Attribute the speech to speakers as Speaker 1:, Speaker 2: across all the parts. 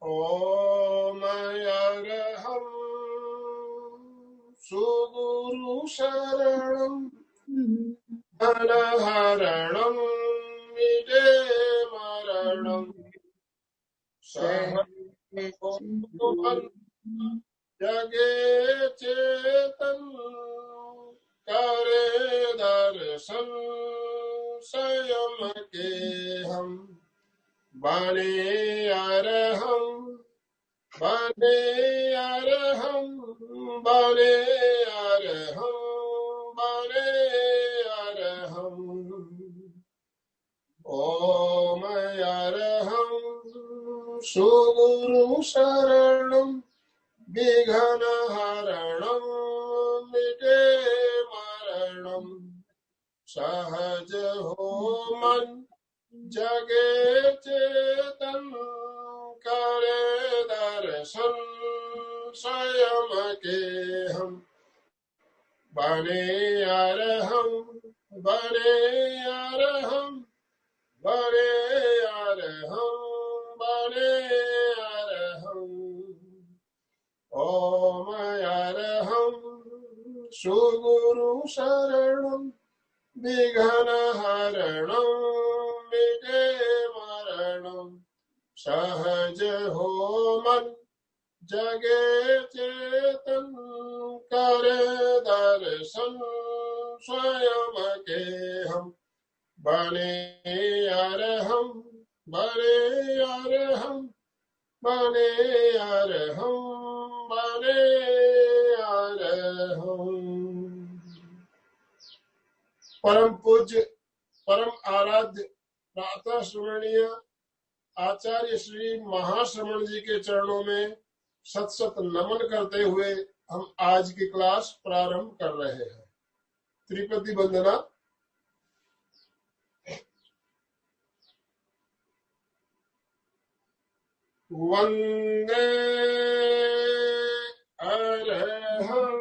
Speaker 1: ओम अरहं सुगुरु शरणं धनहरणं विदे मरणं सहस्रं जगे चेतन करे दर्शन स्वयं के हम बने अरहं बने अरहं बने अरहं बने अरहं ओम अरहं सुगुरु शरणं विघ्नहरणं मिटे मरणं सहज हो मन जगे चेतन करे दर्शन स्वयं के हम बने अरहं बने अरहं बने अरहं बने अरहं ओम अरहं सुगुरु शरणं विघ्नहरणं मिटे मरणं सहज हो मन जगे चेतन करे दर्शन स्वयं के हम बने अरहं बने अरहं बने अरहं बने अरहं। परम पूज्य परम आराध्य प्रातः स्मरणीय आचार्य श्री महाश्रमण जी के चरणों में सत सत नमन करते हुए हम आज की क्लास प्रारंभ कर रहे हैं। त्रिपति वंदना। वंदे अरहं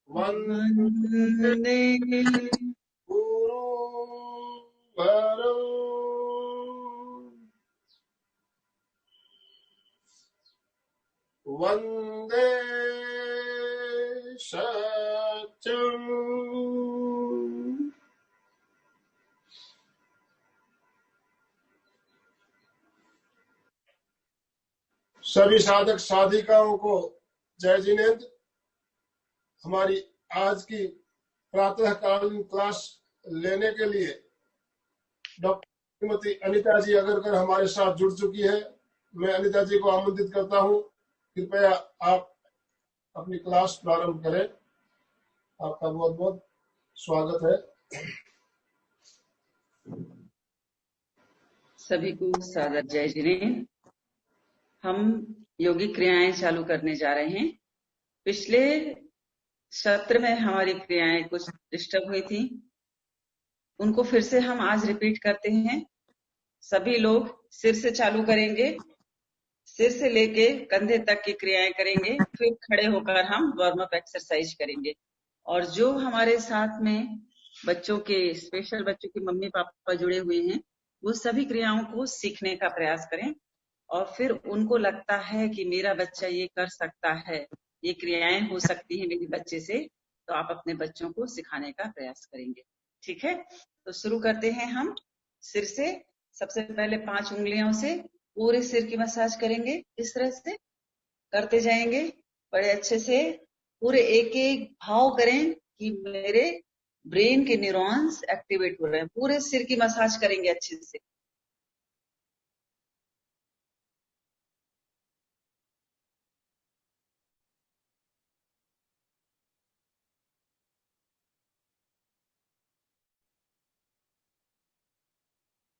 Speaker 1: वंदे गुरुवरं वंदे सत्यं सभी साधक साधिकाओं को जय जिनेन्द्र। हमारी आज की प्रातःकालीन क्लास लेने के लिए डॉक्टर श्रीमती अनीता जी अगरकर हमारे साथ जुड़ चुकी है। मैं अनीता जी को आमंत्रित करता हूं, कृपया आप अपनी क्लास प्रारंभ करें। आपका बहुत बहुत स्वागत है।
Speaker 2: सभी को सादर जय जिनेन्द्र। हम योगिक क्रियाएं चालू करने जा रहे हैं। पिछले सत्र में हमारी क्रियाएं कुछ डिस्टर्ब हुई थी, उनको फिर से हम आज रिपीट करते हैं। सभी लोग सिर से चालू करेंगे, सिर से लेके कंधे तक की क्रियाएं करेंगे, फिर खड़े होकर हम वार्म अप एक्सरसाइज करेंगे। और जो हमारे साथ में बच्चों के स्पेशल बच्चों की मम्मी पापा जुड़े हुए हैं, वो सभी क्रियाओं को सीखने का प्रयास करें और फिर उनको लगता है कि मेरा बच्चा ये कर सकता है, ये क्रियाएं हो सकती है मेरे बच्चे से, तो आप अपने बच्चों को सिखाने का प्रयास करेंगे। ठीक है, तो शुरू करते हैं हम सिर से। सबसे पहले 5 उंगलियों से पूरे सिर की मसाज करेंगे। इस तरह से करते जाएंगे बड़े अच्छे से। पूरे एक एक भाव करें कि मेरे ब्रेन के न्यूरॉन्स एक्टिवेट हो रहे हैं। पूरे सिर की मसाज करेंगे अच्छे से।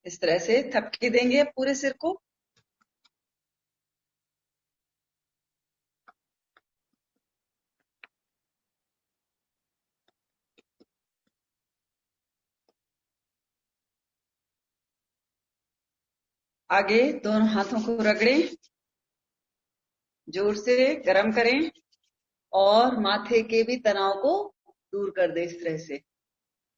Speaker 2: इस तरह से थपकी देंगे पूरे सिर को। आगे दोनों हाथों को रगड़ें, जोर से गर्म करें और माथे के भी तनाव को दूर कर दें। इस तरह से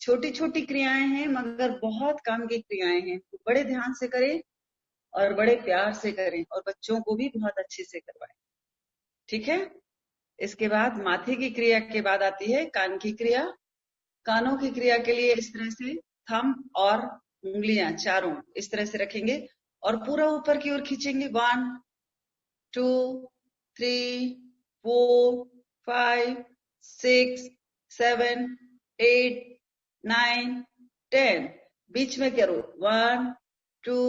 Speaker 2: छोटी छोटी क्रियाएं हैं मगर बहुत काम की क्रियाएं हैं, तो बड़े ध्यान से करें और बड़े प्यार से करें और बच्चों को भी बहुत अच्छे से करवाएं। ठीक है। इसके बाद माथे की क्रिया के बाद आती है कान की क्रिया। कानों की क्रिया के लिए इस तरह से थंब और उंगलियां चारों इस तरह से रखेंगे और पूरा ऊपर की ओर खींचेंगे। 1 2 3 4 5 6 7 8 9 10। बीच में करो 1 2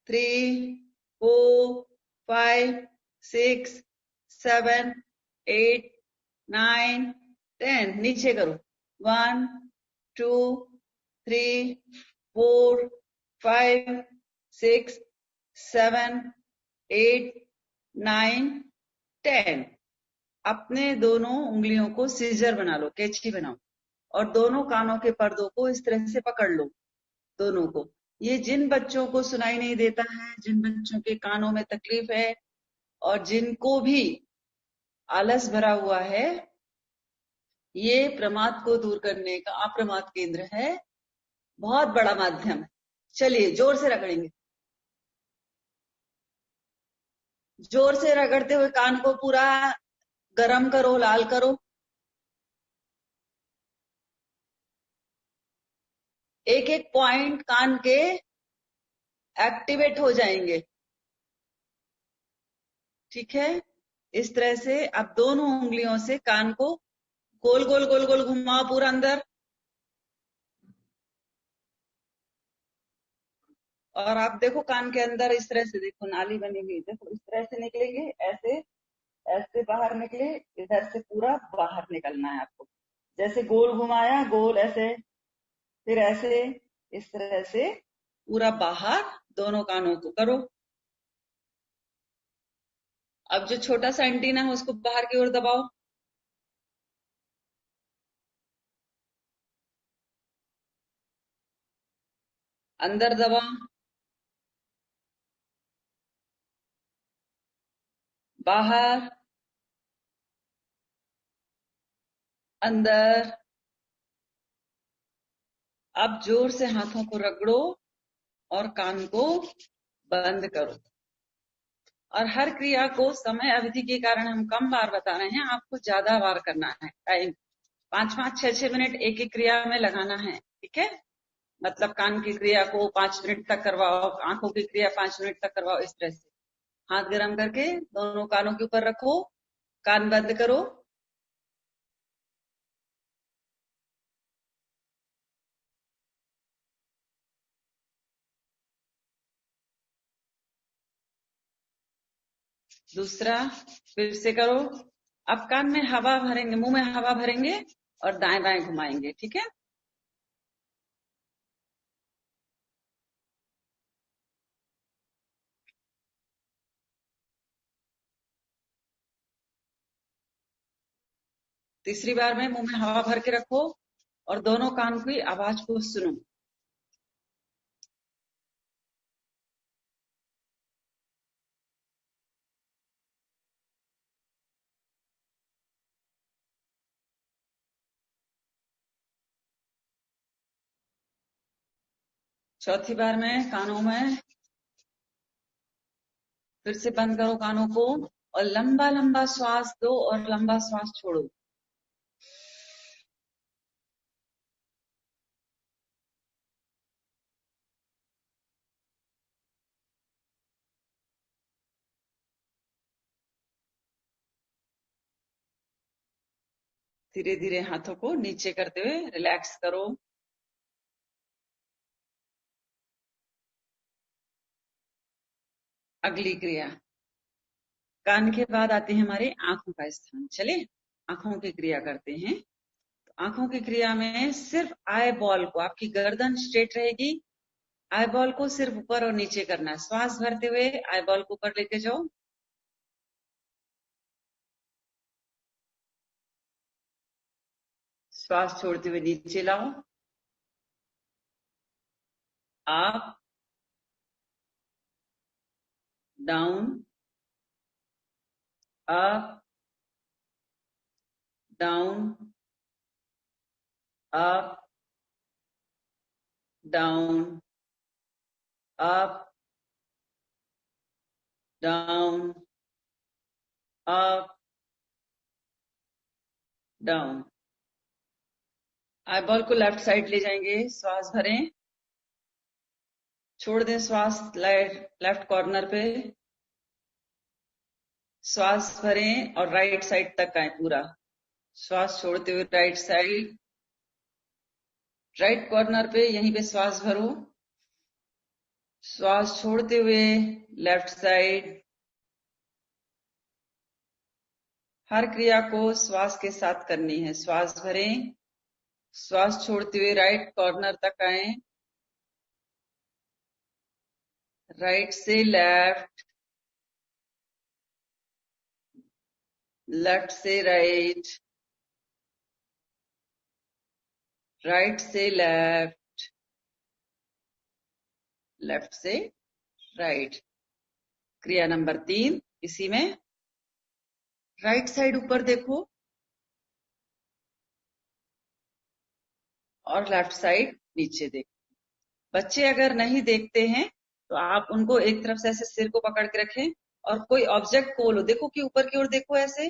Speaker 2: 3 4 5 6 7 8 9 10। नीचे करो 1 2 3 4 5 6 7 8 9 10। अपने दोनों उंगलियों को सीजर बना लो, कैंची बनाओ और दोनों कानों के पर्दों को इस तरह से पकड़ लो, दोनों को। ये जिन बच्चों को सुनाई नहीं देता है, जिन बच्चों के कानों में तकलीफ है और जिनको भी आलस भरा हुआ है, ये प्रमाद को दूर करने का अप्रमाद केंद्र है, बहुत बड़ा माध्यम। चलिए जोर से रगड़ेंगे, जोर से रगड़ते हुए कान को पूरा गरम करो, लाल करो। एक एक पॉइंट कान के एक्टिवेट हो जाएंगे। ठीक है। इस तरह से अब दोनों उंगलियों से कान को गोल गोल गोल गोल घुमाओ पूरा अंदर, और आप देखो कान के अंदर इस तरह से देखो नाली बनी हुई, देखो इस तरह से निकलेंगे, ऐसे ऐसे बाहर निकले, इधर से पूरा बाहर निकलना है आपको। जैसे गोल घुमाया, गोल ऐसे, फिर ऐसे, इस तरह से पूरा बाहर दोनों कानों को करो। अब जो छोटा सा एंटीना है उसको बाहर की ओर दबाओ, अंदर दबाओ, बाहर, अंदर। अब जोर से हाथों को रगड़ो और कान को बंद करो। और हर क्रिया को समय अवधि के कारण हम कम बार बता रहे हैं, आपको ज्यादा बार करना है। टाइम 5-5 6-6 मिनट एक एक क्रिया में लगाना है। ठीक है। मतलब कान की क्रिया को 5 मिनट तक करवाओ, आंखों की क्रिया 5 मिनट तक करवाओ, इस तरह से। हाथ गर्म करके दोनों कानों के ऊपर रखो, कान बंद करो। दूसरा फिर से करो। अब कान में हवा भरेंगे, मुंह में हवा भरेंगे और दाएं बाएं घुमाएंगे। ठीक है। तीसरी बार में मुंह में हवा भर के रखो और दोनों कान की आवाज को सुनो। चौथी बार में कानों में फिर से बंद करो कानों को और लंबा लंबा श्वास दो और लंबा श्वास छोड़ो। धीरे धीरे हाथों को नीचे करते हुए रिलैक्स करो। अगली क्रिया, कान के बाद आती है हमारे आंखों का स्थान। चले आंखों की क्रिया करते हैं। तो आंखों की क्रिया में सिर्फ आई बॉल को, आपकी गर्दन स्ट्रेट रहेगी, आई बॉल को सिर्फ ऊपर और नीचे करना है। श्वास भरते हुए आई बॉल को ऊपर लेके जाओ, श्वास छोड़ते हुए नीचे लाओ, up down, up down, up down, up, down, up, down। Eyeball को लेफ्ट साइड ले जाएंगे, श्वास भरें, छोड़ दें श्वास लेफ्ट कॉर्नर पे, श्वास भरें और राइट साइड तक आए पूरा। श्वास छोड़ते हुए राइट साइड, राइट कॉर्नर पे यहीं पे श्वास भरो, श्वास छोड़ते हुए लेफ्ट साइड। हर क्रिया को श्वास के साथ करनी है। श्वास भरें, श्वास छोड़ते हुए राइट कॉर्नर तक आए, राइट से लेफ्ट, लेफ्ट से राइट, राइट से लेफ्ट, लेफ्ट से राइट। क्रिया नंबर 3 इसी में। राइट साइड ऊपर देखो और लेफ्ट साइड नीचे देखो। बच्चे अगर नहीं देखते हैं तो आप उनको एक तरफ से ऐसे सिर को पकड़ के रखें और कोई ऑब्जेक्ट को बोलो, देखो कि ऊपर की ओर देखो ऐसे,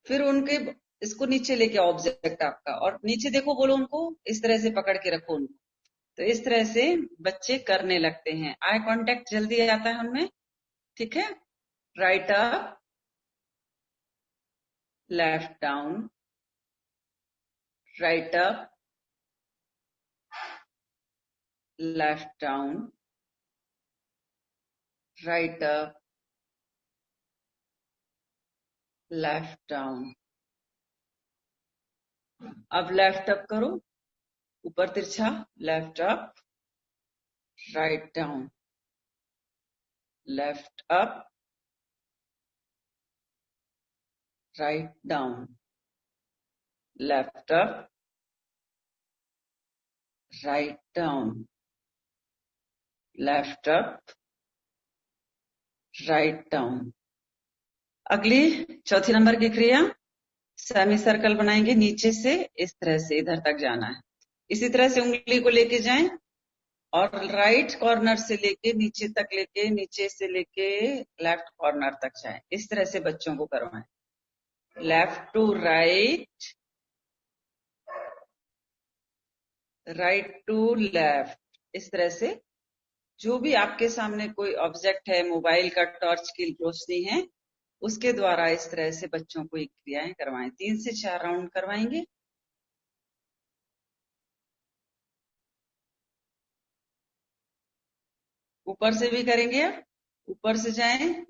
Speaker 2: फिर उनके इसको नीचे लेके ऑब्जेक्ट आपका, और नीचे देखो बोलो उनको, इस तरह से पकड़ के रखो उनको। तो इस तरह से बच्चे करने लगते हैं। आई कांटेक्ट जल्दी आता है उनमें, ठीक है। Right up, left down, right up, left down, right up, left down. अब लेफ्ट अप करो, ऊपर तिरछा, left up, write down, left up, write down, left up, write down, left up, write down. अगली चौथी नंबर की क्रिया, semi circle बनाएंगे, नीचे से इस तरह से इधर तक जाना है। इसी तरह से उंगली को लेके जाएं और राइट कॉर्नर से लेके नीचे तक लेके, नीचे से लेके लेफ्ट कॉर्नर तक जाएं। इस तरह से बच्चों को करवाएं। Left to right, right to left. इस तरह से जो भी आपके सामने कोई ऑब्जेक्ट है, मोबाइल का टॉर्च की रोशनी है, उसके द्वारा इस तरह से बच्चों को ये क्रियाएं करवाएं। 3 से 4 राउंड करवाएंगे। ऊपर से भी करेंगे, ऊपर से जाएं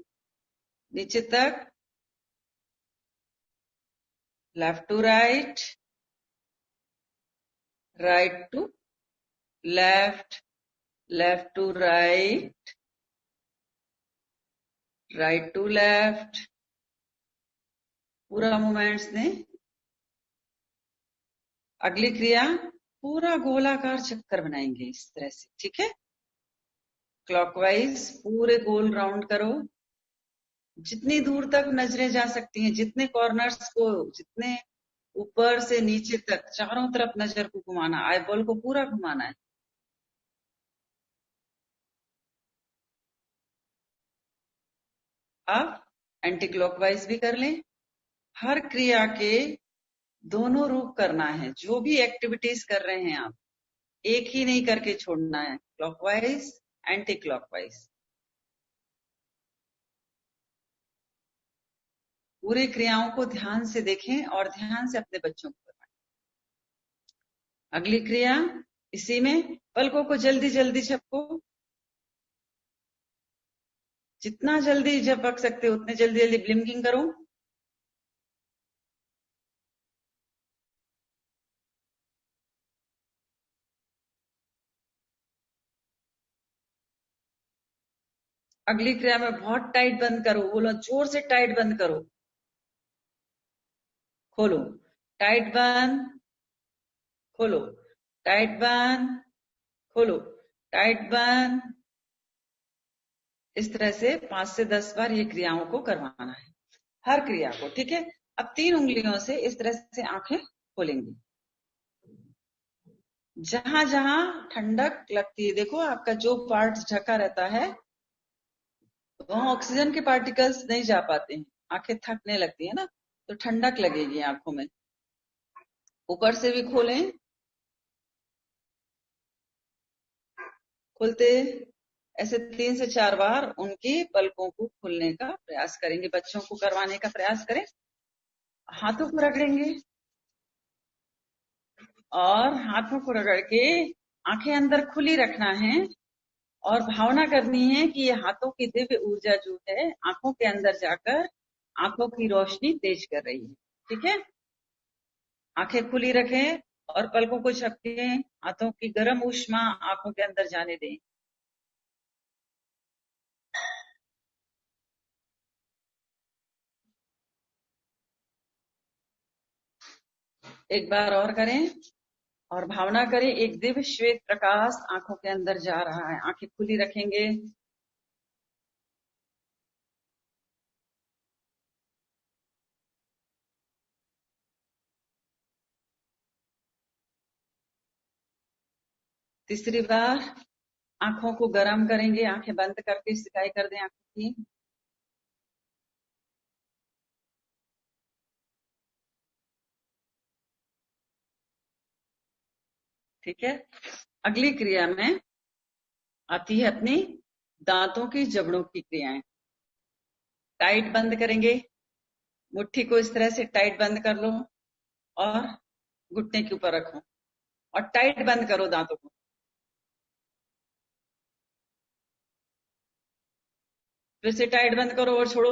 Speaker 2: नीचे तक, left to right, right to left, left to right, right to left. पूरा मूवमेंट्स दें। अगली क्रिया, पूरा गोलाकार चक्कर बनाएंगे इस तरह से, ठीक है। क्लॉकवाइज पूरे गोल राउंड करो, जितनी दूर तक नजरें जा सकती हैं, जितने कॉर्नर्स को, जितने ऊपर से नीचे तक चारों तरफ नजर को घुमाना, आईबॉल को पूरा घुमाना है। अब एंटी क्लॉकवाइज भी कर लें। हर क्रिया के दोनों रूप करना है। जो भी एक्टिविटीज कर रहे हैं आप, एक ही नहीं करके छोड़ना है, क्लॉकवाइज, एंटी क्लॉकवाइज। पूरी क्रियाओं को ध्यान से देखें और ध्यान से अपने बच्चों को करवाएं। अगली क्रिया इसी में, पलकों को जल्दी जल्दी झपको, जितना जल्दी झपक सकते हो उतने जल्दी जल्दी ब्लिंकिंग करो। अगली क्रिया में बहुत टाइट बंद करो, बोलो जोर से टाइट बंद करो, खोलो, टाइट बंद, खोलो, टाइट बंद, खोलो, टाइट बंद। इस तरह से 5 से 10 बार ये क्रियाओं को करवाना है, हर क्रिया को, ठीक है। अब 3 उंगलियों से इस तरह से आंखें खोलेंगी। जहां जहां ठंडक लगती है, देखो आपका जो पार्ट ढका रहता है वहां ऑक्सीजन के पार्टिकल्स नहीं जा पाते हैं, आंखें थकने लगती है ना, तो ठंडक लगेगी आंखों में। ऊपर से भी खोलें, खोलते ऐसे 3 से 4 बार उनकी पलकों को खोलने का प्रयास करेंगे, बच्चों को करवाने का प्रयास करें। हाथों को रगड़ेंगे और हाथों को रगड़ के आंखें अंदर खुली रखना है और भावना करनी है कि ये हाथों की दिव्य ऊर्जा जो है आंखों के अंदर जाकर आंखों की रोशनी तेज कर रही है। ठीक है, आंखें खुली रखें और पलकों को झपकें, हाथों की गर्म ऊष्मा आंखों के अंदर जाने दें। एक बार और करें और भावना करें एक दिव्य श्वेत प्रकाश आंखों के अंदर जा रहा है। आंखें खुली रखेंगे। तीसरी बार आंखों को गर्म करेंगे, आंखें बंद करके सिकाई कर दें आंखों की। ठीक है, अगली क्रिया में आती है अपनी दांतों की जबड़ों की क्रियाएं। टाइट बंद करेंगे, मुट्ठी को इस तरह से टाइट बंद कर लो और घुटने के ऊपर रखो और टाइट बंद करो दांतों को। फिर से टाइट बंद करो और छोड़ो।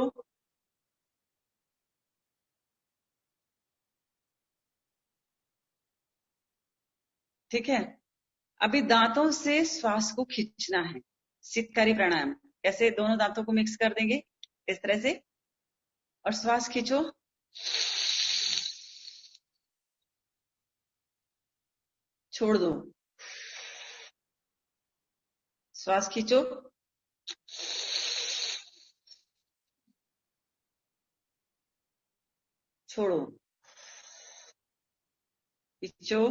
Speaker 2: ठीक है, अभी दांतों से श्वास को खींचना है, शीतकारी प्राणायाम। कैसे? दोनों दांतों को मिक्स कर देंगे इस तरह से और श्वास खींचो, छोड़ दो, श्वास खींचो, छोड़ो, खींचो,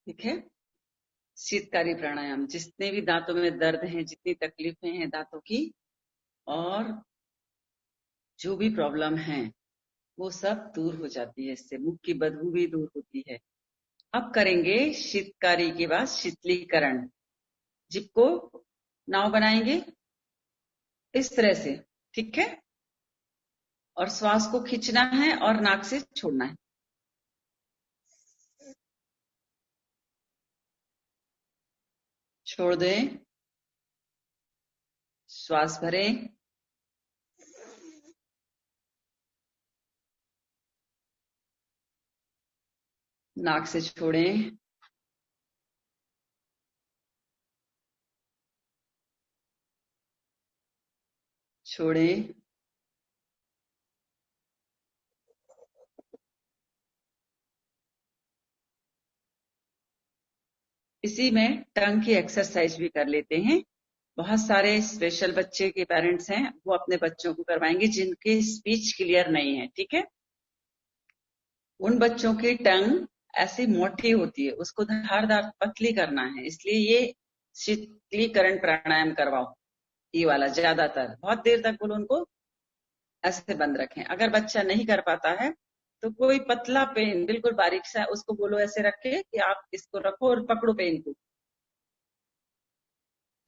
Speaker 2: ठीक है। शीतकारी प्राणायाम, जितने भी दांतों में दर्द है, जितनी तकलीफें हैं दांतों की और जो भी प्रॉब्लम है वो सब दूर हो जाती है, इससे मुख की बदबू भी दूर होती है। अब करेंगे शीतकारी के बाद शीतलीकरण। जिप को नाव बनाएंगे इस तरह से, ठीक है, और श्वास को खींचना है और नाक से छोड़ना है। छोड़ दें, श्वास भरें, नाक से छोड़ें, छोड़ें, इसी में टंग की एक्सरसाइज भी कर लेते हैं। बहुत सारे स्पेशल बच्चे के पेरेंट्स हैं, वो अपने बच्चों को करवाएंगे जिनके स्पीच क्लियर नहीं है। ठीक है, उन बच्चों की टंग ऐसी मोटी होती है, उसको धारदार पतली करना है, इसलिए ये शीतलीकरण प्राणायाम करवाओ। ये वाला ज्यादातर बहुत देर तक बोलो उनको ऐसे बंद रखें। अगर बच्चा नहीं कर पाता है तो कोई पतला पेन बिल्कुल बारीक सा उसको बोलो ऐसे रखे कि आप इसको रखो और पकड़ो पेन को,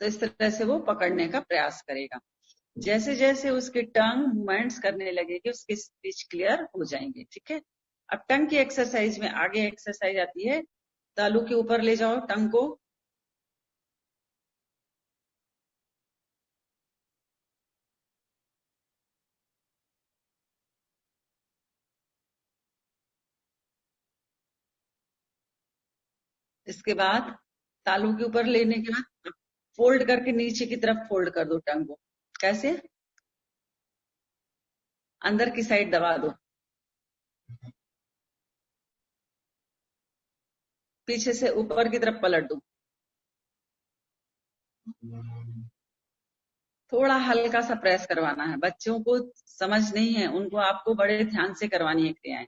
Speaker 2: तो इस तरह से वो पकड़ने का प्रयास करेगा। जैसे जैसे उसके टंग मूवमेंट्स करने लगेगी उसके स्पीच क्लियर हो जाएंगे। ठीक है, अब टंग की एक्सरसाइज में आगे एक्सरसाइज आती है, तालू के ऊपर ले जाओ टंग को, इसके बाद तालू के ऊपर लेने के बाद फोल्ड करके नीचे की तरफ फोल्ड कर दो टंग को, कैसे? अंदर की साइड दबा दो, पीछे से ऊपर की तरफ पलट दो, थोड़ा हल्का सा प्रेस करवाना है। बच्चों को समझ नहीं है, उनको आपको बड़े ध्यान से करवानी है क्रियाएं।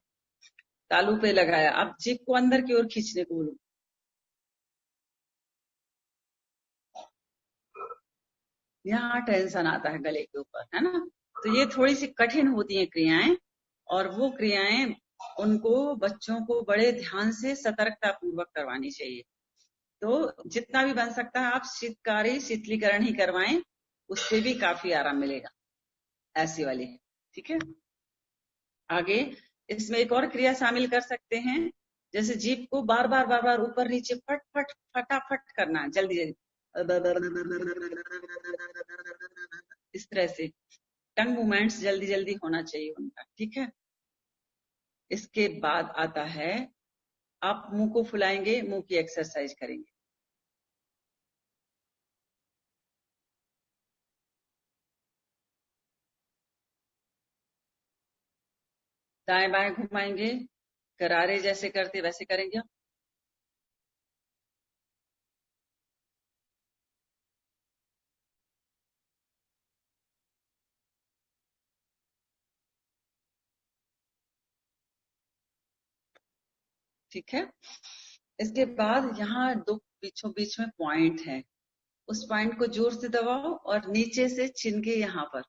Speaker 2: तालू पे लगाया, अब जीभ को अंदर की ओर खींचने को बोलो। यहाँ टेंशन आता है गले के ऊपर, है ना? तो ये थोड़ी सी कठिन होती हैं क्रियाएं, और वो क्रियाएं उनको बच्चों को बड़े ध्यान से सतर्कता पूर्वक करवानी चाहिए। तो जितना भी बन सकता है आप शीतकारी शीतलीकरण ही करवाएं, उससे भी काफी आराम मिलेगा, ऐसी वाली। ठीक है, आगे इसमें एक और क्रिया शामिल कर सकते हैं, जैसे जीभ को बार बार ऊपर नीचे फट फट फटाफट करना, जल्दी जल्दी, इस तरह से टंग मूवमेंट्स जल्दी जल्दी होना चाहिए उनका। ठीक है, इसके बाद आता है आप मुंह को फुलाएंगे, मुंह की एक्सरसाइज करेंगे। दाएं बाएं घुमाएंगे, करारे जैसे करते वैसे करेंगे। ठीक है, इसके बाद यहाँ दो बीचों बीच में पॉइंट है, उस पॉइंट को जोर से दबाओ और नीचे से चिन के यहाँ पर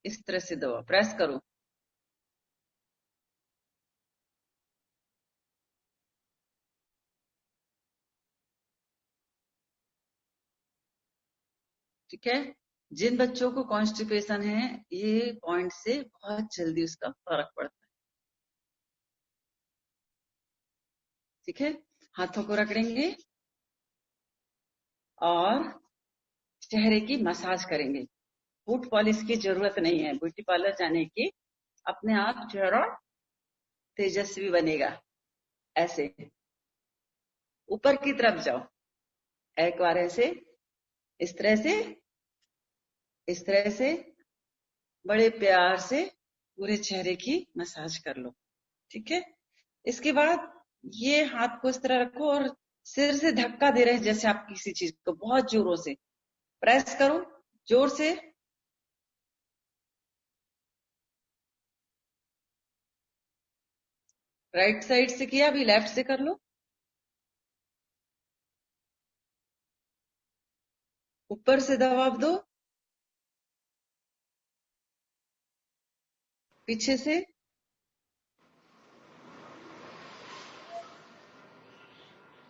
Speaker 2: इस तरह से दबाओ, प्रेस करो। ठीक है, जिन बच्चों को कॉन्स्टिपेशन है, ये पॉइंट से बहुत जल्दी उसका फर्क पड़ता है। ठीक है, हाथों को रगड़ेंगे और चेहरे की मसाज करेंगे। फूट पॉलिश की जरूरत नहीं है ब्यूटी पार्लर जाने की, अपने आप चेहरा तेजस्वी बनेगा। ऐसे ऊपर की तरफ जाओ, एक बार ऐसे, इस तरह से, इस तरह से बड़े प्यार से पूरे चेहरे की मसाज कर लो। ठीक है, इसके बाद ये हाथ को इस तरह रखो और सिर से धक्का दे रहे हैं जैसे आप किसी चीज को, बहुत जोरों से प्रेस करो, जोर से। राइट साइड से किया, अभी लेफ्ट से कर लो। ऊपर से दबाव दो, पीछे से,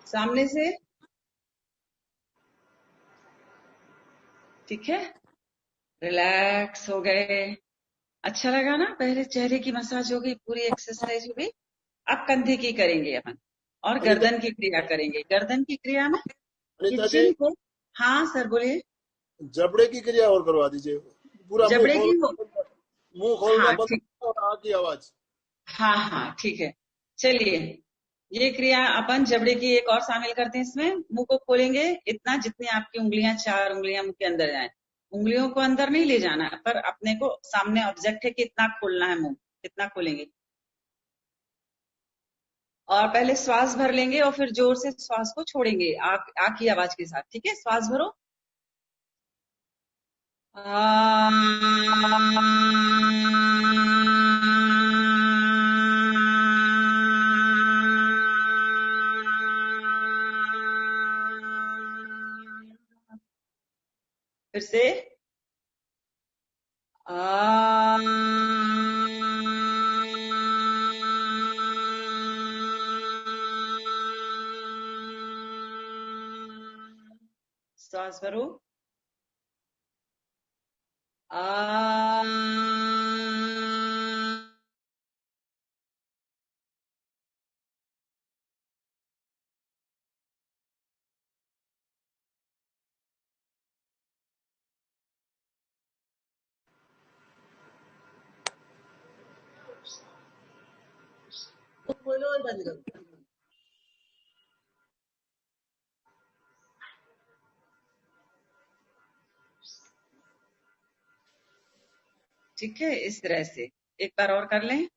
Speaker 2: सामने से। ठीक है, रिलैक्स हो गए। अच्छा लगा ना? पहले चेहरे की मसाज हो गई, पूरी एक्सरसाइज हो गई। अब कंधे की करेंगे अपन, और
Speaker 1: अनिता
Speaker 2: गर्दन की क्रिया करेंगे। गर्दन की क्रिया में ये
Speaker 1: अनिता जी,
Speaker 2: चिन को, हाँ सर बोलिए।
Speaker 1: जबड़े की क्रिया और करवा दीजिए। पूरा
Speaker 2: जबड़े की हो,
Speaker 1: मुंह खोलना
Speaker 2: हाँ
Speaker 1: बंद
Speaker 2: ठीक,
Speaker 1: और आग की आवाज।
Speaker 2: हाँ हाँ ठीक है। चलिए, ये क्रिया अपन जबड़े की एक और शामिल करते हैं इसमें। मुंह को खोलेंगे इतना जितनी आपकी उंगलियां, 4 उंगलियां मुंह के अंदर जाए। उंगलियों को अंदर नहीं ले जाना है, पर अपने को सामने ऑब्जेक्ट है कि इतना खोलना है मुंह, इतना खोलेंगे। और पहले श्वास भर लेंगे और फिर जोर से श्वास को छोड़ेंगे आग आग की आवाज के साथ। ठीक है, श्वास भरो। फिर से श्वास भरो। आ बोलो और बंद करो। ठीक है, इस तरह से एक बार और कर लें।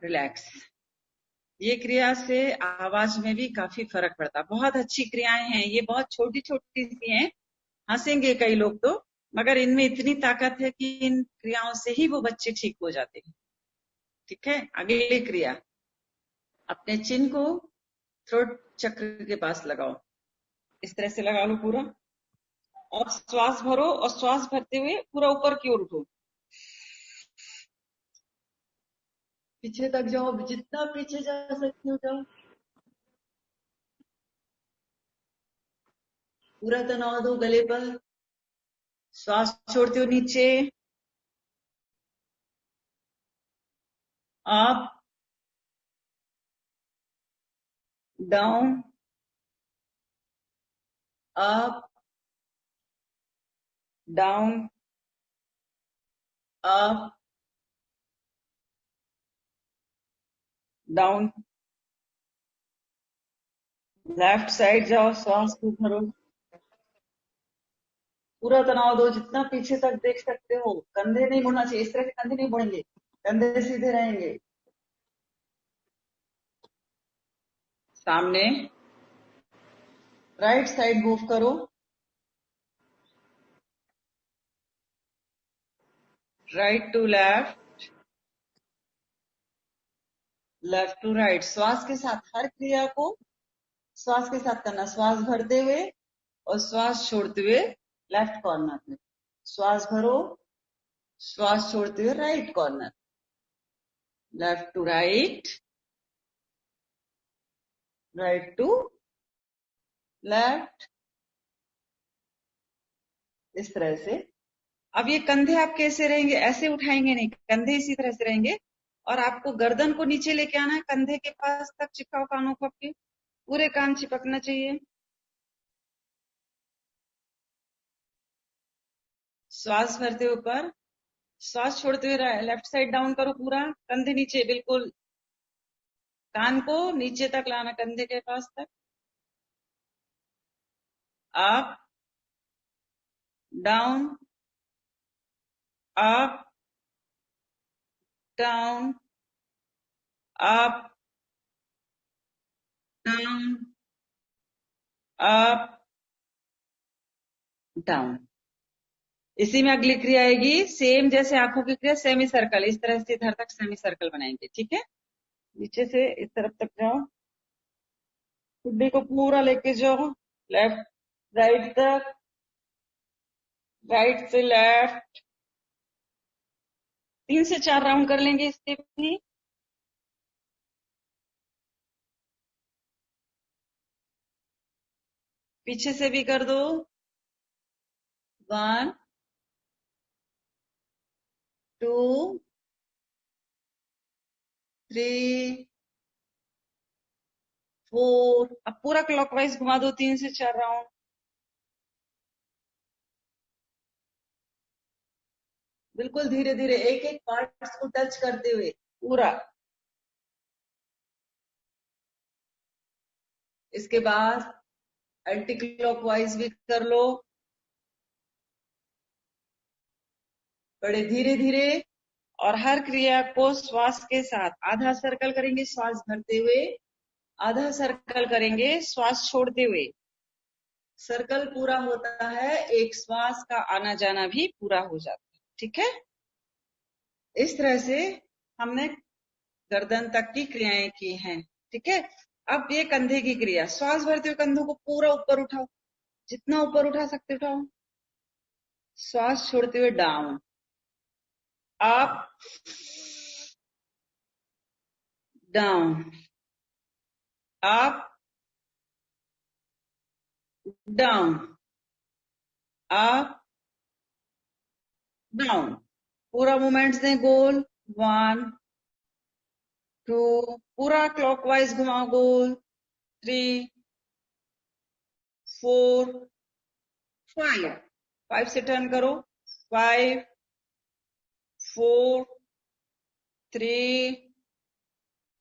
Speaker 2: रिलैक्स। ये क्रिया से आवाज में भी काफी फर्क पड़ता है। बहुत अच्छी क्रियाएं हैं ये, बहुत छोटी छोटी सी हैं, हंसेंगे कई लोग तो, मगर इनमें इतनी ताकत है कि इन क्रियाओं से ही वो बच्चे ठीक हो जाते हैं। ठीक है, अगली क्रिया, अपने चिन्ह को थ्रोट चक्र के पास लगाओ, इस तरह से लगा लो पूरा। और श्वास भरो और श्वास भरते हुए पूरा ऊपर की ओर उठो, पीछे तक जाओ, जितना पीछे जा सकते हो जाओ। पूरा तनाव दो गले पर, श्वास छोड़ते हो नीचे, up down, up down, up down. Left side जाओ, श्वास को भरो, पूरा तनाव दो, जितना पीछे तक देख सकते हो। कंधे नहीं मुड़ना चाहिए, इस तरह से कंधे नहीं मुड़ेंगे, कंधे सीधे रहेंगे। सामने राइट साइड मूव करो, right to left, left to right. श्वास के साथ हर क्रिया को श्वास के साथ करना, श्वास भरते हुए और श्वास छोड़ते हुए लेफ्ट कॉर्नर में, श्वास भरो, श्वास छोड़ते हुए right corner, left to right, right to left, इस तरह से। अब ये कंधे आप कैसे रहेंगे, ऐसे उठाएंगे नहीं, कंधे इसी तरह से रहेंगे। और आपको गर्दन को नीचे लेके आना है, कंधे के पास तक चिपकाओ कानों को, आपके पूरे कान चिपकना चाहिए। श्वास भरते हुए ऊपर, श्वास छोड़ते हुए लेफ्ट साइड डाउन करो, पूरा कंधे नीचे, बिल्कुल कान को नीचे तक लाना, कंधे के पास तक। Up down, up down, up down, up down. इसी में अगली क्रिया आएगी, सेम जैसे आंखों की क्रिया, सेमी सर्कल, इस तरह से इधर तक सेमी सर्कल बनाएंगे। ठीक है, नीचे से इस तरफ तक जाओ, ठुड्डी को पूरा लेके जाओ, लेफ्ट राइट तक, राइट से लेफ्ट, 3 से 4 राउंड कर लेंगे इसके भी। पीछे से भी कर दो, 1 2 3 4। अब पूरा क्लॉकवाइज घुमा दो, 3 से 4 राउंड। बिल्कुल धीरे धीरे, एक एक पार्ट्स को टच करते हुए पूरा। इसके बाद एंटी क्लॉकवाइज भी कर लो, बड़े धीरे धीरे। और हर क्रिया को श्वास के साथ आधा सर्कल करेंगे श्वास भरते हुए, आधा सर्कल करेंगे श्वास छोड़ते हुए। सर्कल पूरा होता है, एक श्वास का आना जाना भी पूरा हो जाता है। ठीक है, इस तरह से हमने गर्दन तक की क्रियाएं की हैं। ठीक है, अब ये कंधे की क्रिया, श्वास भरते हुए कंधों को पूरा ऊपर उठाओ, जितना ऊपर उठा सकते उठाओ। श्वास छोड़ते हुए down, up down, up down, up down. पूरा मूवमेंट्स दें गोल, 1 2, पूरा क्लॉकवाइज घुमाओ गोल, 3 4 5, 5 से टर्न करो, 5 4 3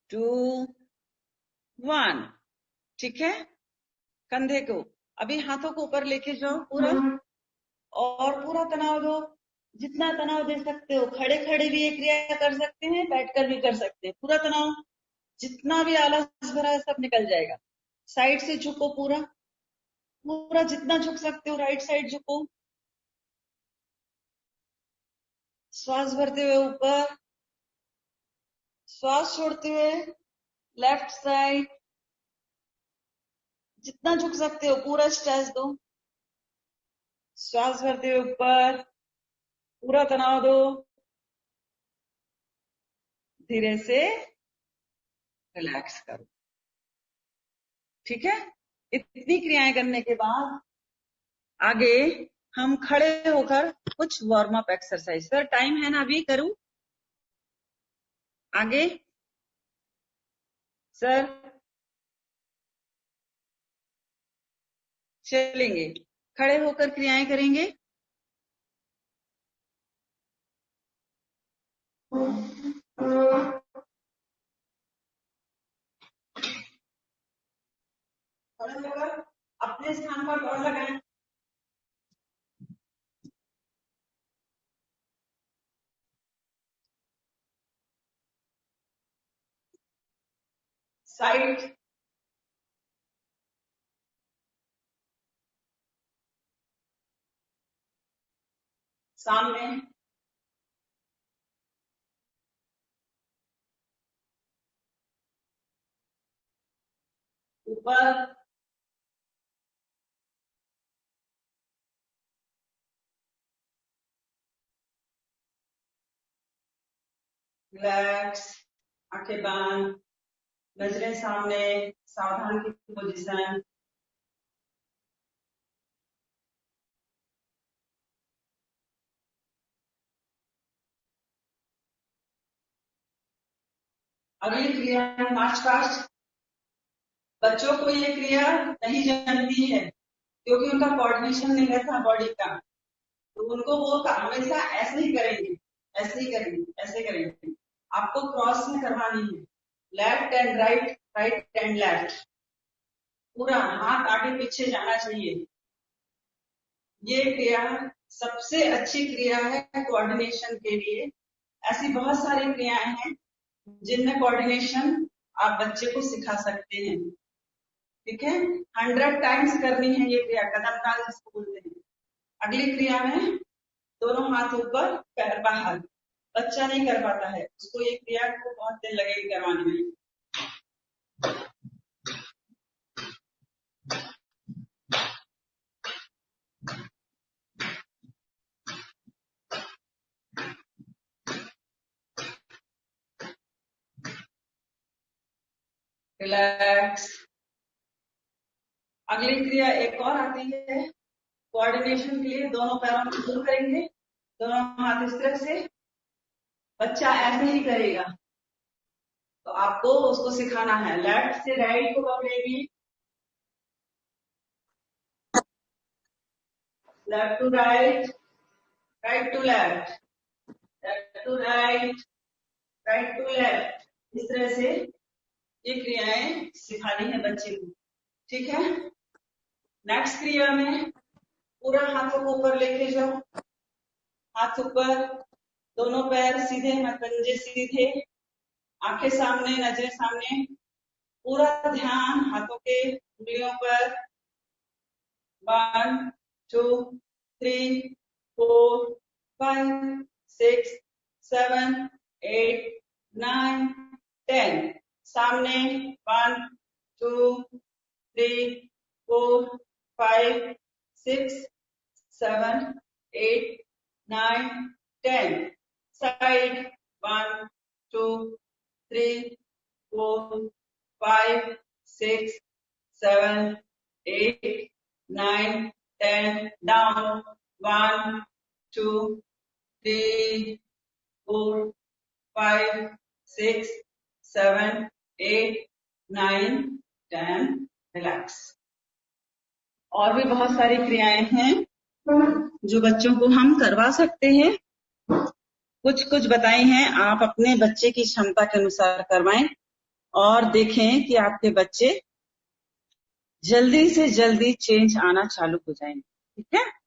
Speaker 2: 2 1। ठीक है, कंधे को अभी हाथों को ऊपर लेके जाओ पूरा, और पूरा तनाव दो, जितना तनाव दे सकते हो। खड़े खड़े भी ये क्रिया कर सकते हैं, बैठकर भी कर सकते हैं। पूरा तनाव, जितना भी आलस भरा है सब निकल जाएगा। साइड से झुको, पूरा पूरा जितना झुक सकते हो राइट साइड झुको। श्वास भरते हुए ऊपर, श्वास छोड़ते हुए लेफ्ट साइड, जितना झुक सकते हो पूरा स्ट्रेच दो। श्वास भरते हुए ऊपर, पूरा तनाव दो, धीरे से रिलैक्स करो। ठीक है, इतनी क्रियाएं करने के बाद आगे हम खड़े होकर कुछ warm up exercise. Sir time है ना, अभी करूं आगे? सर चलेंगे, खड़े होकर क्रियाएं करेंगे। खड़े होकर अपने स्थान पर दौड़ लगाएं। साइड, सामने, ऊपर, रिलैक्स, आंखें बंद, नजरें सामने, सावधान की पोजीशन। अगली क्रिया है मार्च पास्ट। बच्चों को ये क्रिया नहीं जानती है क्योंकि उनका कोऑर्डिनेशन नहीं रहता बॉडी का, तो उनको वो हमेशा ऐसे ही करेंगे, ऐसे ही करेंगे, ऐसे करेंगे। आपको क्रॉस में करवानी है, left and right, right and left, पूरा हाथ आगे पीछे जाना चाहिए। ये क्रिया सबसे अच्छी क्रिया है कोऑर्डिनेशन के लिए। ऐसी बहुत सारी क्रियाएं हैं जिनमें कोऑर्डिनेशन आप बच्चे को सिखा सकते हैं। ठीक है, 100 टाइम्स करनी है ये क्रिया, कदम ताल जिसको बोलते हैं। अगली क्रिया में दोनों हाथ ऊपर, पैर बाहर। बच्चा नहीं कर पाता है, उसको ये क्रिया को बहुत देर लगेगी करवाने में। रिलैक्स। अगली क्रिया एक और आती है कोऑर्डिनेशन के लिए। दोनों पैरों को दूर करेंगे, दोनों हाथ इस तरफ से, बच्चा ऐसे ही करेगा, तो आपको उसको सिखाना है। लेफ्ट से राइट को पकड़ेगी, left to right, right to left, left to right, right to left. इस तरह से ये क्रियाएं सिखानी है बच्चे को। ठीक है, नेक्स्ट क्रिया में पूरा हाथों को ऊपर लेके जाओ, हाथ ऊपर, दोनों पैर सीधे, पंजे सीधे, आंखें सामने, नजरें सामने, पूरा ध्यान हाथों के उंगलियों पर। 1 2 3 4 5 6 7 8 9 10, सामने 1 2 3 4 5 6 7 8 9 10, साइड 1 2 3 4 5 6 7 8 9 10, down 1 2 3 4 5 6 7 8 9 10, रिलैक्स। और भी बहुत सारी क्रियाएं हैं जो बच्चों को हम करवा सकते हैं। कुछ कुछ बताए हैं, आप अपने बच्चे की क्षमता के अनुसार करवाएं। और देखें कि आपके बच्चे जल्दी से जल्दी चेंज आना चालू हो जाएंगे। ठीक है।